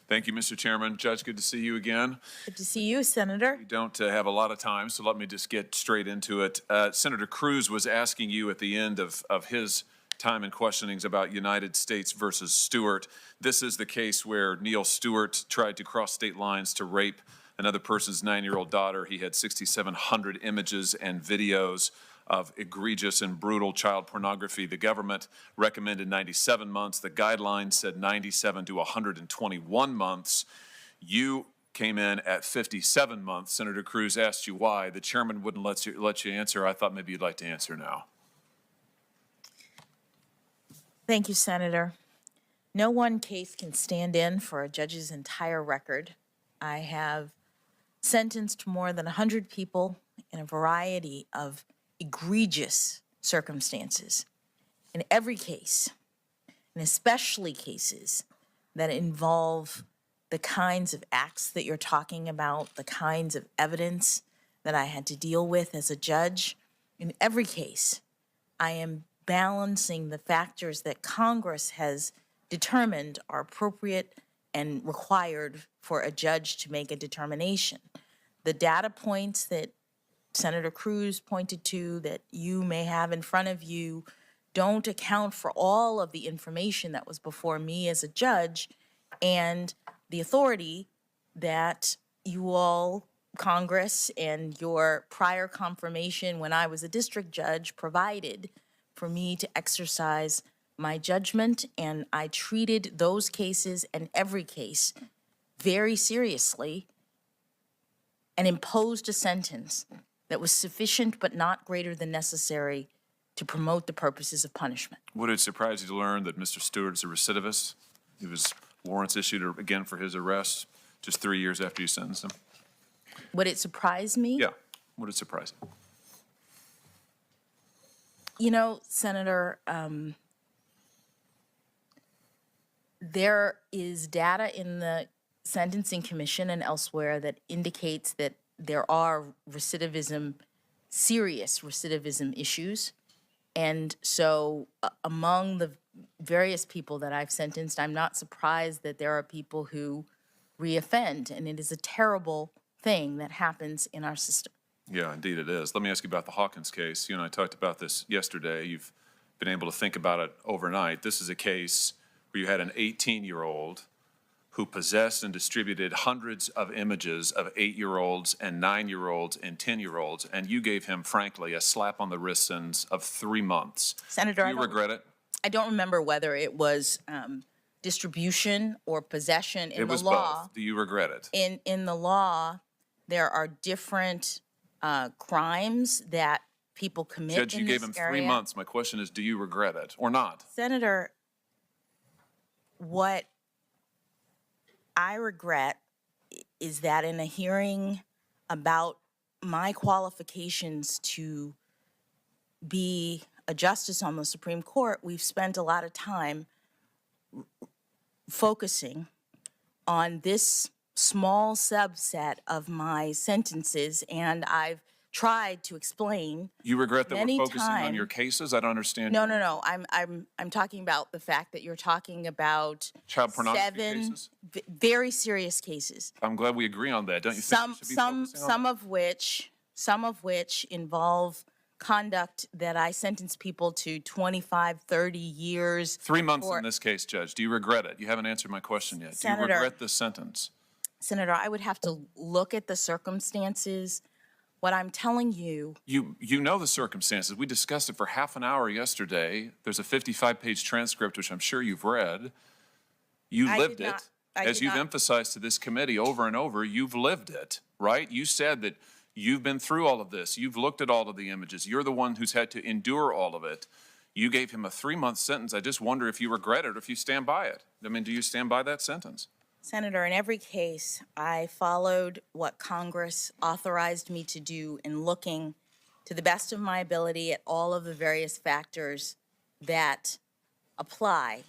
Thank you, Mr. Chairman. Judge, good to see you again. Good to see you, Senator. We don't have a lot of time, so let me just get straight into it. Senator Cruz was asking you at the end of his time and questionings about United States versus Stewart. This is the case where Neil Stewart tried to cross state lines to rape another person's 9-year-old daughter. He had 6,700 images and videos of egregious and brutal child pornography. The government recommended 97 months. The guidelines said 97 to 121 months. You came in at 57 months. Senator Cruz asked you why. The chairman wouldn't let you answer. I thought maybe you'd like to answer now. Thank you, Senator. No one case can stand in for a judge's entire record. I have sentenced more than 100 people in a variety of egregious circumstances. In every case, and especially cases that involve the kinds of acts that you're talking about, the kinds of evidence that I had to deal with as a judge, in every case, I am balancing the factors that Congress has determined are appropriate and required for a judge to make a determination. The data points that Senator Cruz pointed to that you may have in front of you don't account for all of the information that was before me as a judge and the authority that you all, Congress, and your prior confirmation when I was a district judge provided for me to exercise my judgment, and I treated those cases and every case very seriously and imposed a sentence that was sufficient but not greater than necessary to promote the purposes of punishment. Would it surprise you to learn that Mr. Stewart's a recidivist? He was warrants issued again for his arrest just 3 years after you sentenced him. Would it surprise me? Yeah, would it surprise you? You know, Senator, there is data in the Sentencing Commission and elsewhere that indicates that there are serious recidivism issues. And so among the various people that I've sentenced, I'm not surprised that there are people who reoffend, and it is a terrible thing that happens in our system. Yeah, indeed it is. Let me ask you about the Hawkins case. You and I talked about this yesterday. You've been able to think about it overnight. This is a case where you had an 18-year-old who possessed and distributed hundreds of images of 8-year-olds and 9-year-olds and 10-year-olds, and you gave him, frankly, a slap on the wrist sentence of 3 months. Senator, do you regret it? I don't remember whether it was distribution or possession. In it was the law, both. Do you regret it? In the law, there are different crimes that people commit. Judge, in you gave this him area. 3 months. My question is, do you regret it or not? Senator, what I regret is that in a hearing about my qualifications to be a justice on the Supreme Court, we've spent a lot of time focusing on this small subset of my sentences, and I've tried to explain. You regret that we're focusing on your times. cases? I don't understand. No. I'm talking about the fact that you're talking about child pornography 7 cases? very serious cases. I'm glad we agree on that. Don't you think we should be focusing on that? Some of which involve conduct that I sentence people to 25, 30 years. 3 months in this case, Judge. Do you regret it? You haven't answered my question yet. Senator, do you regret this sentence? Senator, I would have to look at the circumstances. What I'm telling you. You know the circumstances. We discussed it for half an hour yesterday. There's a 55-page transcript, which I'm sure you've read. You lived it. As you've emphasized to this committee over and over, you've lived it, right? You said that you've been through all of this. You've looked at all of the images. You're the one who's had to endure all of it. You gave him a 3-month sentence. I just wonder if you regret it or if you stand by it. I mean, do you stand by that sentence? Senator, in every case, I followed what Congress authorized me to do in looking to the best of my ability at all of the various factors that apply,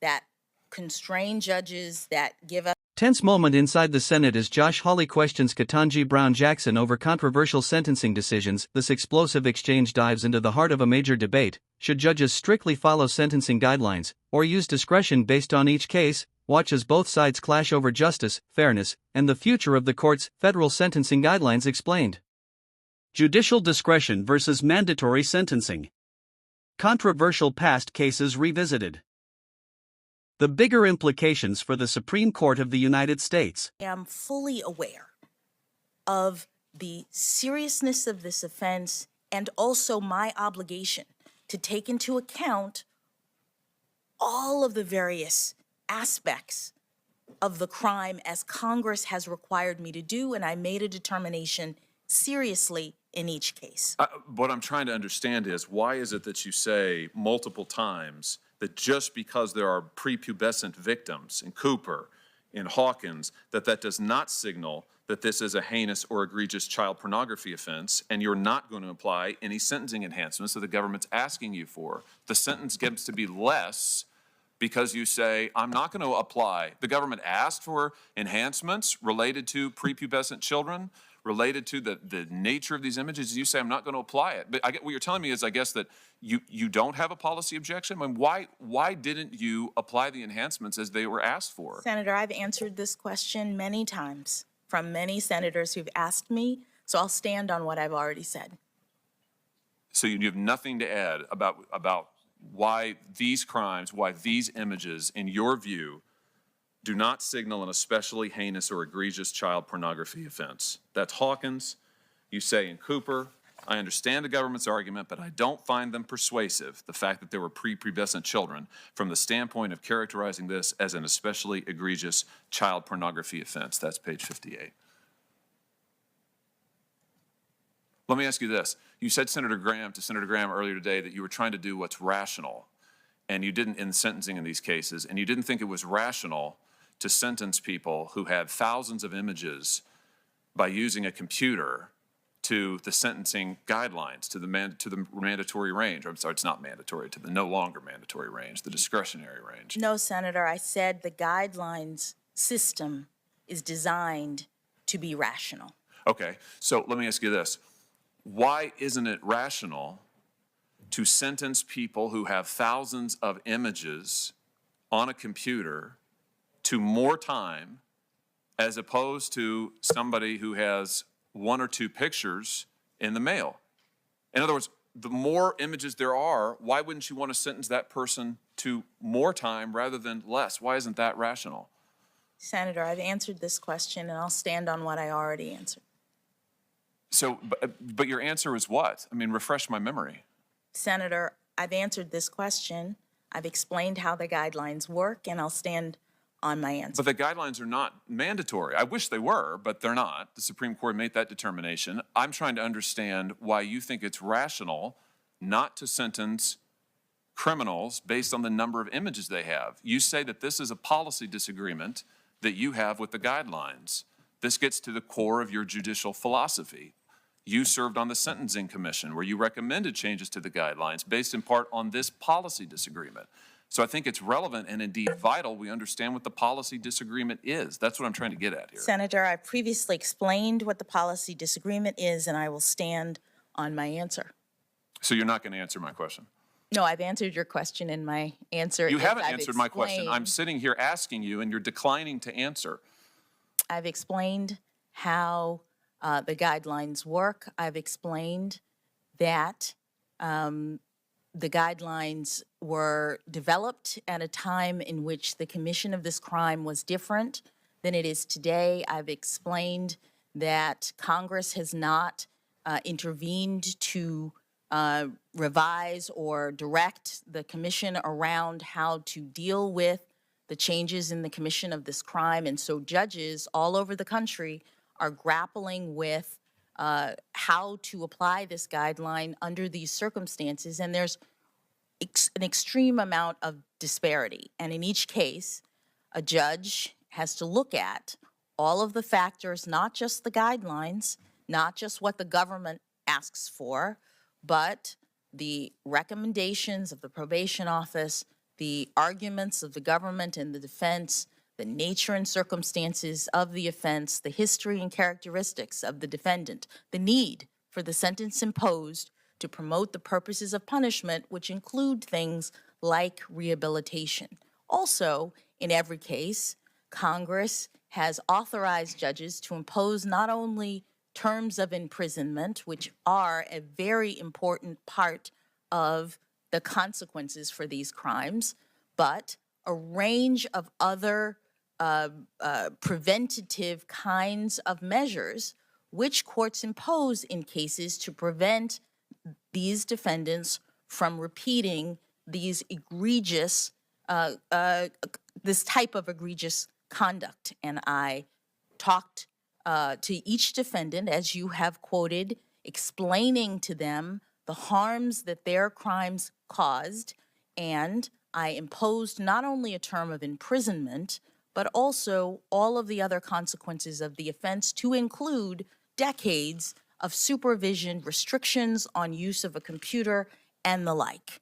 that constrain judges, that give us. Tense moment inside the Senate as Josh Hawley questions Ketanji Brown Jackson over controversial sentencing decisions. This explosive exchange dives into the heart of a major debate. Should judges strictly follow sentencing guidelines, or use discretion based on each case? watch as both sides clash over justice, fairness, and the future of the court's federal sentencing guidelines explained. Judicial discretion versus mandatory sentencing. Controversial past cases revisited. The bigger implications for the Supreme Court of the United States. I am fully aware of the seriousness of this offense and also my obligation to take into account all of the various aspects of the crime as Congress has required me to do, and I made a determination seriously in each case. What I'm trying to understand is, why is it that you say multiple times that just because there are prepubescent victims in Cooper, in Hawkins, that does not signal that this is a heinous or egregious child pornography offense, and you're not going to apply any sentencing enhancements that the government's asking you for? The sentence gets to be less because you say, I'm not going to apply. The government asked for enhancements related to prepubescent children, related to the nature of these images. You say, I'm not going to apply it. But what you're telling me is, I guess, that you don't have a policy objection. I mean, why didn't you apply the enhancements as they were asked for? Senator, I've answered this question many times from many senators who've asked me, so I'll stand on what I've already said. So you have nothing to add about why these crimes, why these images, in your view, do not signal an especially heinous or egregious child pornography offense. That's Hawkins. You say in Cooper, I understand the government's argument, but I don't find them persuasive, the fact that there were prepubescent children, from the standpoint of characterizing this as an especially egregious child pornography offense. That's page 58. Let me ask you this. You said to Senator Graham earlier today that you were trying to do what's rational, and you didn't in sentencing in these cases, and you didn't think it was rational to sentence people who had thousands of images by using a computer to the sentencing guidelines, to the mandatory range. I'm sorry, it's not mandatory, to the no longer mandatory range, the discretionary range. No, Senator, I said the guidelines system is designed to be rational. Okay, so let me ask you this. Why isn't it rational to sentence people who have thousands of images on a computer to more time as opposed to somebody who has one or two pictures in the mail? In other words, the more images there are, why wouldn't you want to sentence that person to more time rather than less? Why isn't that rational? Senator, I've answered this question, and I'll stand on what I already answered. So, but your answer is what? I mean, refresh my memory. Senator, I've answered this question. I've explained how the guidelines work, and I'll stand on my answer. But the guidelines are not mandatory. I wish they were, but they're not. The Supreme Court made that determination. I'm trying to understand why you think it's rational not to sentence criminals based on the number of images they have. You say that this is a policy disagreement that you have with the guidelines. This gets to the core of your judicial philosophy. You served on the Sentencing Commission, where you recommended changes to the guidelines based in part on this policy disagreement. So I think it's relevant and indeed vital we understand what the policy disagreement is. That's what I'm trying to get at here. Senator, I previously explained what the policy disagreement is, and I will stand on my answer. So you're not going to answer my question? No, I've answered your question in my answer. You haven't I've answered my question. explained- I'm sitting here asking you, and you're declining to answer. I've explained how the guidelines work. I've explained that the guidelines were developed at a time in which the commission of this crime was different than it is today. I've explained that Congress has not intervened to revise or direct the commission around how to deal with the changes in the commission of this crime. And so judges all over the country are grappling with how to apply this guideline under these circumstances. And there's an extreme amount of disparity. And in each case, a judge has to look at all of the factors, not just the guidelines, not just what the government asks for, but the recommendations of the probation office, the arguments of the government and the defense, the nature and circumstances of the offense, the history and characteristics of the defendant, the need for the sentence imposed to promote the purposes of punishment, which include things like rehabilitation. Also, in every case, Congress has authorized judges to impose not only terms of imprisonment, which are a very important part of the consequences for these crimes, but a range of other preventative kinds of measures which courts impose in cases to prevent these defendants from repeating these egregious, this type of egregious conduct. And I talked to each defendant, as you have quoted, explaining to them the harms that their crimes caused, and I imposed not only a term of imprisonment, but also all of the other consequences of the offense, to include decades of supervision, restrictions on use of a computer, and the like.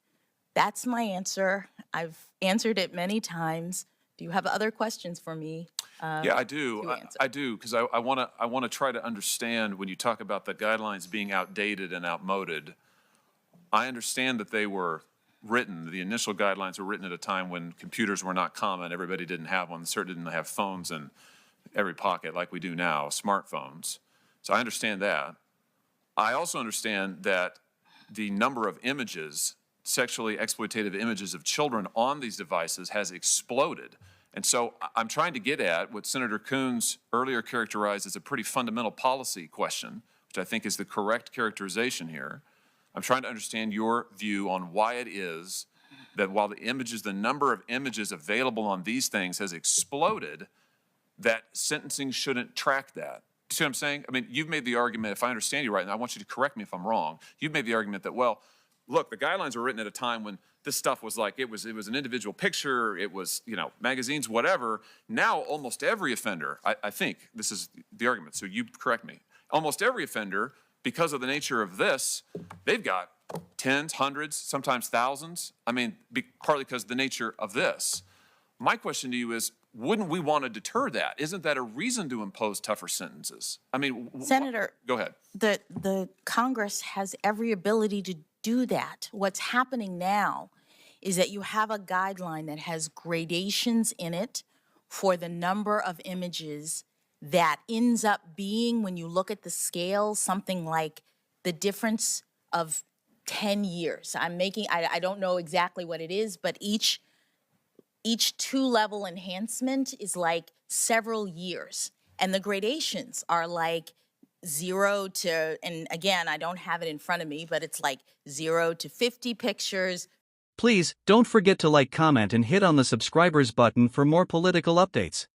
That's my answer. I've answered it many times. Do you have other questions for me? Yeah, I do. I do, because I want to try to understand when you talk about the guidelines being outdated and outmoded. I understand that they were written, the initial guidelines were written at a time when computers were not common. Everybody didn't have one. Certainly didn't have phones in every pocket like we do now, smartphones. So I understand that. I also understand that the number of images, sexually exploitative images of children on these devices has exploded. And so I'm trying to get at what Senator Coons earlier characterized as a pretty fundamental policy question, which I think is the correct characterization here. I'm trying to understand your view on why it is that while the number of images available on these things has exploded, that sentencing shouldn't track that. You see what I'm saying? I mean, you've made the argument, if I understand you right, and I want you to correct me if I'm wrong, you've made the argument that, well, look, the guidelines were written at a time when this stuff was like, it was an individual picture, it was, magazines, whatever. Now, almost every offender, I think this is the argument, so you correct me. Almost every offender, because of the nature of this, they've got tens, hundreds, sometimes thousands. I mean, partly because of the nature of this. My question to you is, wouldn't we want to deter that? Isn't that a reason to impose tougher sentences? I mean, Senator, go ahead. The Congress has every ability to do that. What's happening now is that you have a guideline that has gradations in it for the number of images that ends up being, when you look at the scale, something like the difference of 10 years. I don't know exactly what it is, but each two-level enhancement is like several years. And the gradations are like 0 to, and again, I don't have it in front of me, but it's like 0 to 50 pictures. Please, don't forget to like, comment, and hit on the subscribers button for more political updates.